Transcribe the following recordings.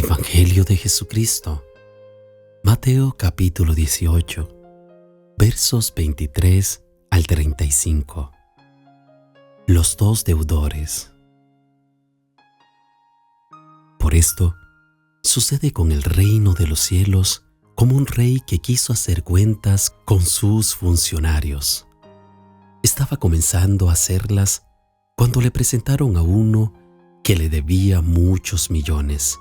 Evangelio de Jesucristo, Mateo capítulo 18, versos 23 al 35. Los dos deudores. Por esto, sucede con el reino de los cielos como un rey que quiso hacer cuentas con sus funcionarios. Estaba comenzando a hacerlas cuando le presentaron a uno que le debía muchos millones.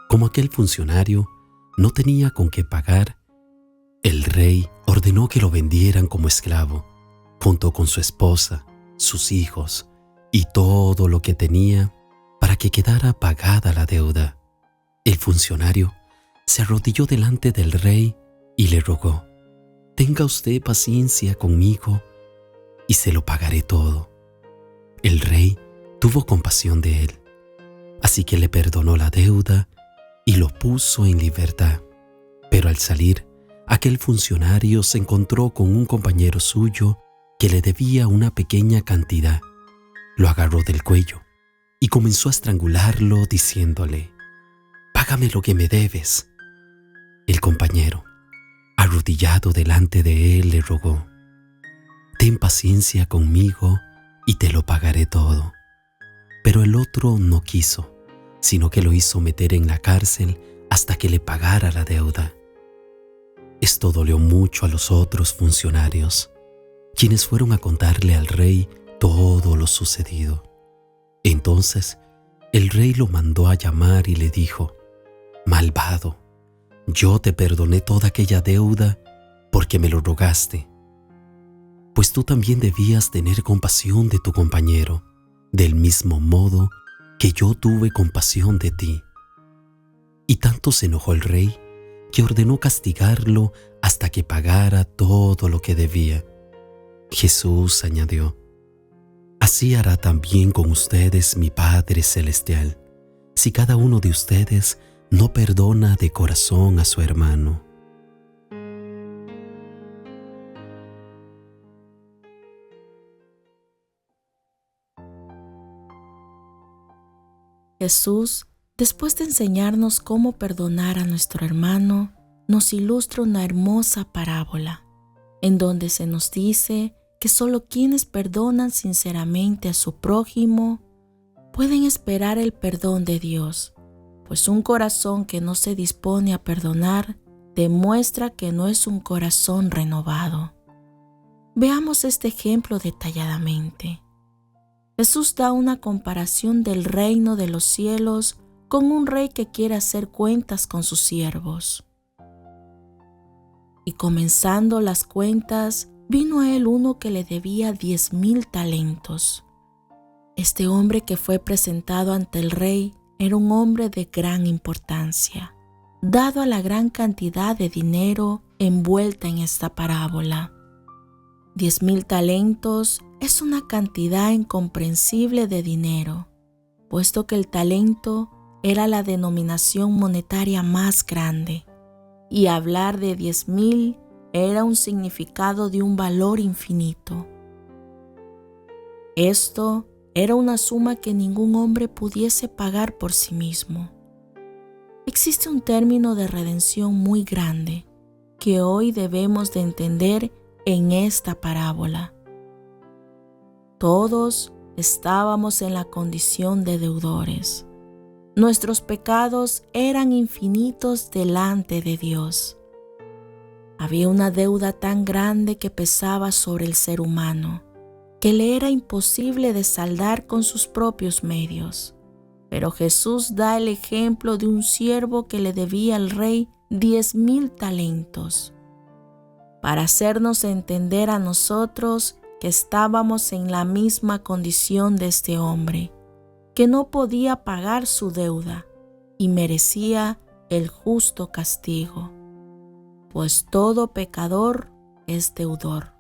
Como aquel funcionario no tenía con qué pagar, el rey ordenó que lo vendieran como esclavo, junto con su esposa, sus hijos y todo lo que tenía, para que quedara pagada la deuda. El funcionario se arrodilló delante del rey y le rogó: «Tenga usted paciencia conmigo y se lo pagaré todo». El rey tuvo compasión de él, así que le perdonó la deuda y lo puso en libertad. Pero al salir, aquel funcionario se encontró con un compañero suyo que le debía una pequeña cantidad. Lo agarró del cuello y comenzó a estrangularlo diciéndole: «Págame lo que me debes». El compañero, arrodillado delante de él, le rogó: «Ten paciencia conmigo y te lo pagaré todo». Pero el otro no quiso, sino que lo hizo meter en la cárcel hasta que le pagara la deuda. Esto dolió mucho a los otros funcionarios, quienes fueron a contarle al rey todo lo sucedido. Entonces el rey lo mandó a llamar y le dijo: «Malvado, yo te perdoné toda aquella deuda porque me lo rogaste. Pues tú también debías tener compasión de tu compañero, del mismo modo que yo tuve compasión de ti». Y tanto se enojó el rey que ordenó castigarlo hasta que pagara todo lo que debía. Jesús añadió: «Así hará también con ustedes mi Padre Celestial, si cada uno de ustedes no perdona de corazón a su hermano». Jesús, después de enseñarnos cómo perdonar a nuestro hermano, nos ilustra una hermosa parábola, en donde se nos dice que solo quienes perdonan sinceramente a su prójimo pueden esperar el perdón de Dios, pues un corazón que no se dispone a perdonar demuestra que no es un corazón renovado. Veamos este ejemplo detalladamente. Jesús da una comparación del reino de los cielos con un rey que quiere hacer cuentas con sus siervos. Y comenzando las cuentas, vino a él uno que le debía 10,000 talentos. Este hombre que fue presentado ante el rey era un hombre de gran importancia, dado a la gran cantidad de dinero envuelta en esta parábola. 10,000 talentos es una cantidad incomprensible de dinero, puesto que el talento era la denominación monetaria más grande, y hablar de 10,000 era un significado de un valor infinito. Esto era una suma que ningún hombre pudiese pagar por sí mismo. Existe un término de redención muy grande que hoy debemos de entender en esta parábola. Todos estábamos en la condición de deudores. Nuestros pecados eran infinitos delante de Dios. Había una deuda tan grande que pesaba sobre el ser humano, que le era imposible de saldar con sus propios medios. Pero Jesús da el ejemplo de un siervo que le debía al rey 10,000 talentos, para hacernos entender a nosotros que estábamos en la misma condición de este hombre, que no podía pagar su deuda y merecía el justo castigo, pues todo pecador es deudor.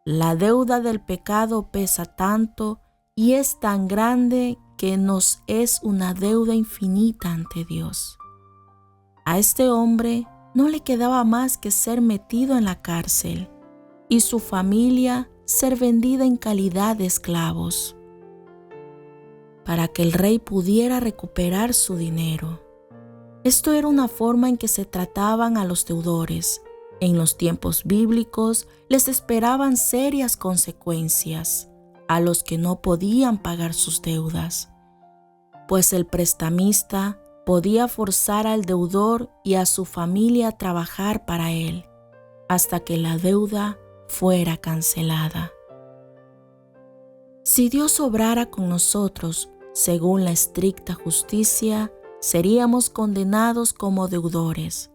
La deuda del pecado pesa tanto y es tan grande que nos es una deuda infinita ante Dios. A este hombre no le quedaba más que ser metido en la cárcel y su familia ser vendida en calidad de esclavos, para que el rey pudiera recuperar su dinero. Esto era una forma en que se trataban a los deudores. En los tiempos bíblicos les esperaban serias consecuencias a los que no podían pagar sus deudas, pues el prestamista podía forzar al deudor y a su familia a trabajar para él hasta que la deuda fuera cancelada. Si Dios obrara con nosotros según la estricta justicia, seríamos condenados como deudores,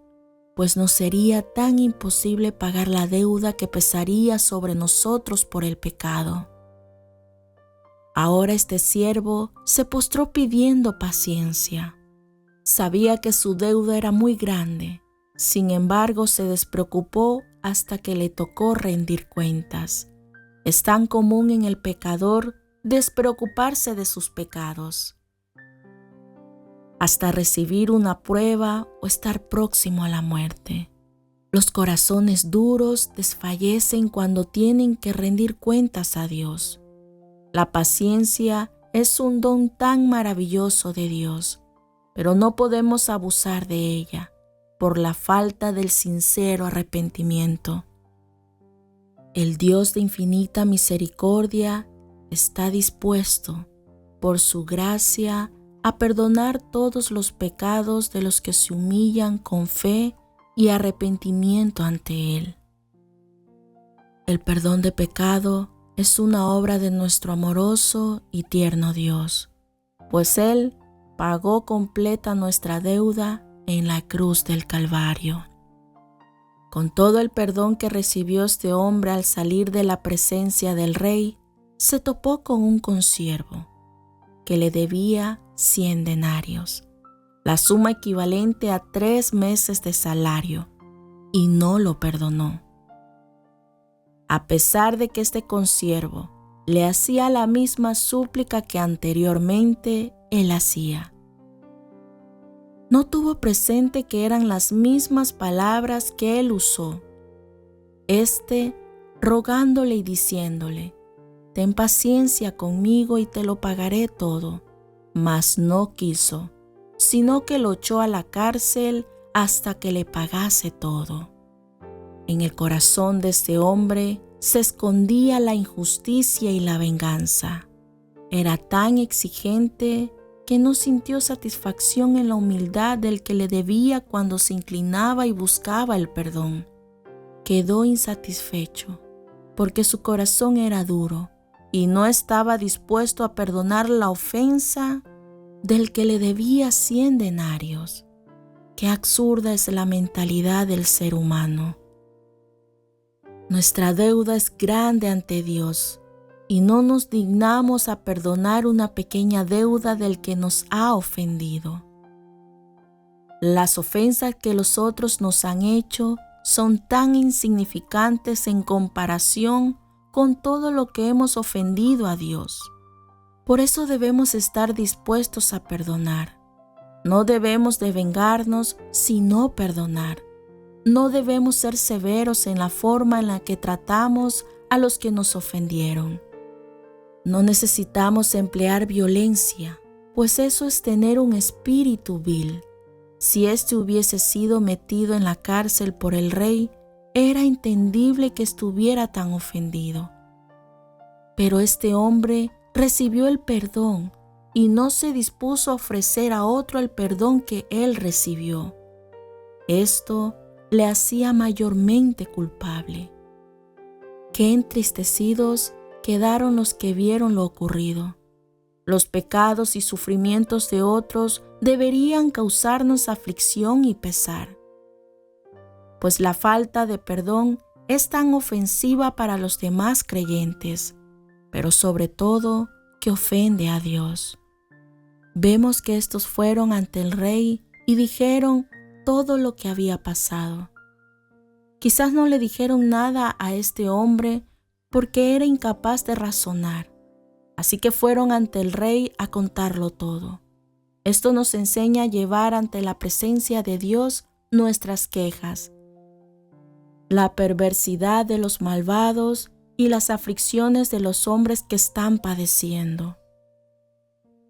pues nos sería tan imposible pagar la deuda que pesaría sobre nosotros por el pecado. Ahora este siervo se postró pidiendo paciencia. Sabía que su deuda era muy grande, sin embargo se despreocupó hasta que le tocó rendir cuentas. Es tan común en el pecador despreocuparse de sus pecados, hasta recibir una prueba o estar próximo a la muerte. Los corazones duros desfallecen cuando tienen que rendir cuentas a Dios. La paciencia es un don tan maravilloso de Dios, pero no podemos abusar de ella por la falta del sincero arrepentimiento. El Dios de infinita misericordia está dispuesto, por su gracia, a perdonar todos los pecados de los que se humillan con fe y arrepentimiento ante Él. El perdón de pecado es una obra de nuestro amoroso y tierno Dios, pues Él pagó completa nuestra deuda en la cruz del Calvario. Con todo el perdón que recibió este hombre al salir de la presencia del rey, se topó con un consiervo que le debía 100 denarios, la suma equivalente a 3 meses de salario, y no lo perdonó. A pesar de que este consiervo le hacía la misma súplica que anteriormente él hacía, no tuvo presente que eran las mismas palabras que él usó, rogándole y diciéndole: «Ten paciencia conmigo y te lo pagaré todo». Mas no quiso, sino que lo echó a la cárcel hasta que le pagase todo. En el corazón de este hombre se escondía la injusticia y la venganza. Era tan exigente que no sintió satisfacción en la humildad del que le debía cuando se inclinaba y buscaba el perdón. Quedó insatisfecho porque su corazón era duro y no estaba dispuesto a perdonar la ofensa del que le debía 100 denarios. Qué absurda es la mentalidad del ser humano. Nuestra deuda es grande ante Dios y no nos dignamos a perdonar una pequeña deuda del que nos ha ofendido. Las ofensas que los otros nos han hecho son tan insignificantes en comparación con todo lo que hemos ofendido a Dios. Por eso debemos estar dispuestos a perdonar. No debemos de vengarnos, sino perdonar. No debemos ser severos en la forma en la que tratamos a los que nos ofendieron. No necesitamos emplear violencia, pues eso es tener un espíritu vil. Si éste hubiese sido metido en la cárcel por el rey, era entendible que estuviera tan ofendido. Pero este hombre recibió el perdón y no se dispuso a ofrecer a otro el perdón que él recibió. Esto le hacía mayormente culpable. Qué entristecidos quedaron los que vieron lo ocurrido. Los pecados y sufrimientos de otros deberían causarnos aflicción y pesar, pues la falta de perdón es tan ofensiva para los demás creyentes, pero sobre todo que ofende a Dios. Vemos que estos fueron ante el rey y dijeron todo lo que había pasado. Quizás no le dijeron nada a este hombre porque era incapaz de razonar, así que fueron ante el rey a contarlo todo. Esto nos enseña a llevar ante la presencia de Dios nuestras quejas, la perversidad de los malvados y las aflicciones de los hombres que están padeciendo.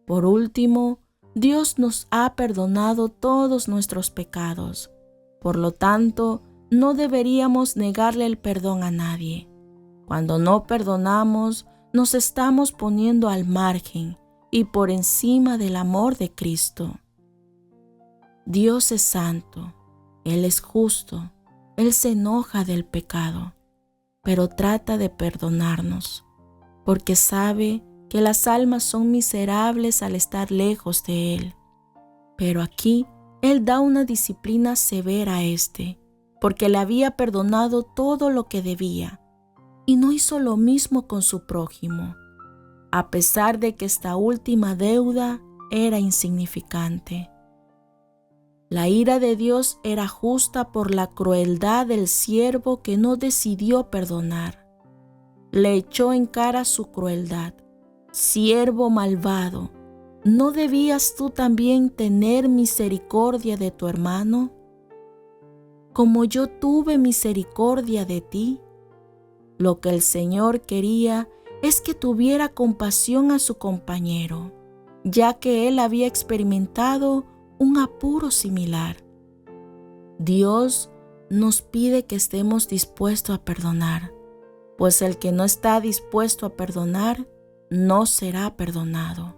Por último, Dios nos ha perdonado todos nuestros pecados. Por lo tanto, no deberíamos negarle el perdón a nadie. Cuando no perdonamos, nos estamos poniendo al margen y por encima del amor de Cristo. Dios es santo, Él es justo, Él se enoja del pecado, pero trata de perdonarnos, porque sabe que las almas son miserables al estar lejos de Él. Pero aquí Él da una disciplina severa a porque le había perdonado todo lo que debía, y no hizo lo mismo con su prójimo, a pesar de que esta última deuda era insignificante. La ira de Dios era justa por la crueldad del siervo que no decidió perdonar. Le echó en cara su crueldad. Siervo malvado, ¿no debías tú también tener misericordia de tu hermano? Como yo tuve misericordia de ti. Lo que el Señor quería es que tuviera compasión a su compañero, ya que él había experimentado un apuro similar. Dios nos pide que estemos dispuestos a perdonar, pues el que no está dispuesto a perdonar no será perdonado.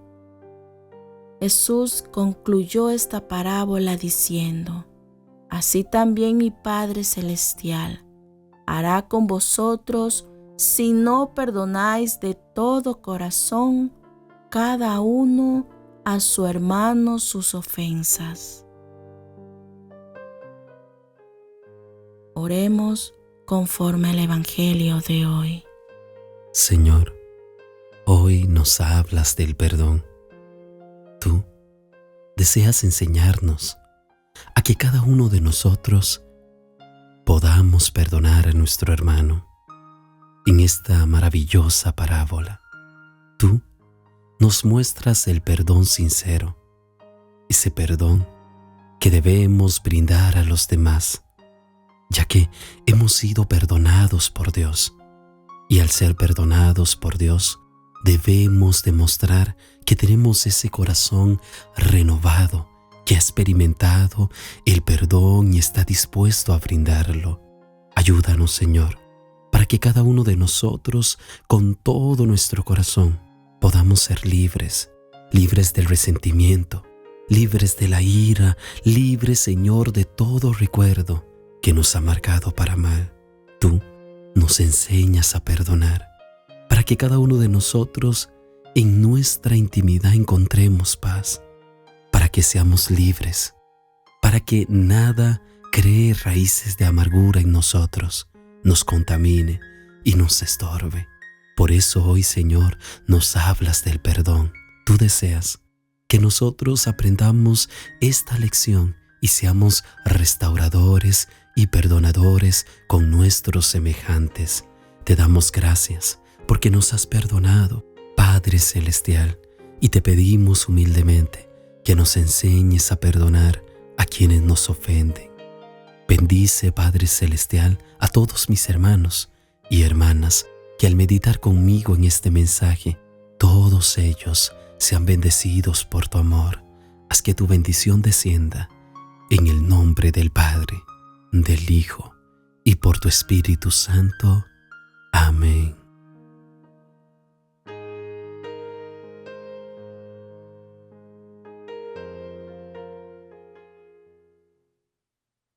Jesús concluyó esta parábola diciendo: así también mi Padre Celestial hará con vosotros si no perdonáis de todo corazón cada uno a su hermano sus ofensas. Oremos conforme al Evangelio de hoy. Señor, hoy nos hablas del perdón. Tú deseas enseñarnos a que cada uno de nosotros podamos perdonar a nuestro hermano. En esta maravillosa parábola, tú nos muestras el perdón sincero, ese perdón que debemos brindar a los demás, ya que hemos sido perdonados por Dios. Y al ser perdonados por Dios, debemos demostrar que tenemos ese corazón renovado, que ha experimentado el perdón y está dispuesto a brindarlo. Ayúdanos, Señor, para que cada uno de nosotros, con todo nuestro corazón, podamos ser libres del resentimiento, libres de la ira, libres, Señor, de todo recuerdo que nos ha marcado para mal. Tú nos enseñas a perdonar, para que cada uno de nosotros en nuestra intimidad encontremos paz, para que seamos libres, para que nada cree raíces de amargura en nosotros, nos contamine y nos estorbe. Por eso hoy, Señor, nos hablas del perdón. Tú deseas que nosotros aprendamos esta lección y seamos restauradores y perdonadores con nuestros semejantes. Te damos gracias porque nos has perdonado, Padre Celestial, y te pedimos humildemente que nos enseñes a perdonar a quienes nos ofenden. Bendice, Padre Celestial, a todos mis hermanos y hermanas que al meditar conmigo en este mensaje, todos ellos sean bendecidos por tu amor. Haz que tu bendición descienda en el nombre del Padre, del Hijo y por tu Espíritu Santo. Amén.